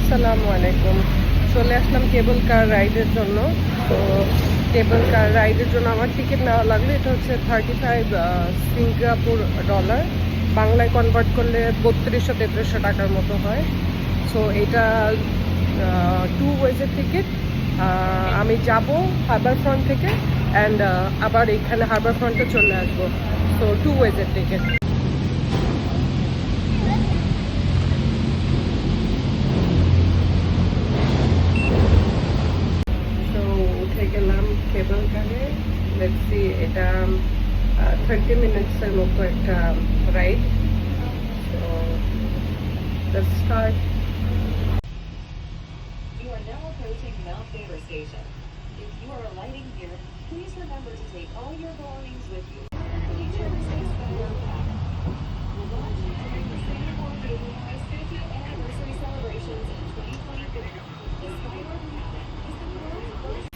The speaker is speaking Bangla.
আসসালামু আলাইকুম। চলে আসলাম কেবল কার রাইডের জন্য। তো কেবল কার রাইডের জন্য আমার টিকিট নেওয়া লাগলো। এটা হচ্ছে 35 সিঙ্গাপুর ডলার, বাংলায় কনভার্ট করলে 3200-3300 টাকার মতো হয়। সো এটা টু ওয়েজের টিকিট। আমি যাব হারবার ফ্রন্ট থেকে অ্যান্ড আবার এখানে হারবার ফ্রন্টে চলে আসবো। তো টু ওয়েজের টিকিট। তো উঠে গেলাম কেবল কারে। লেটস সি, এটা 30 মিনিটসের মতো একটা রাইড। তো let's start. You are now approaching Mount Faber Station. If you are alighting here, please remember to take all your belongings with you. Please share the space better pack. We're launching during the Singapore Cable Car's 50th anniversary celebrations in 2023. The Skyward Cabin is the world's first.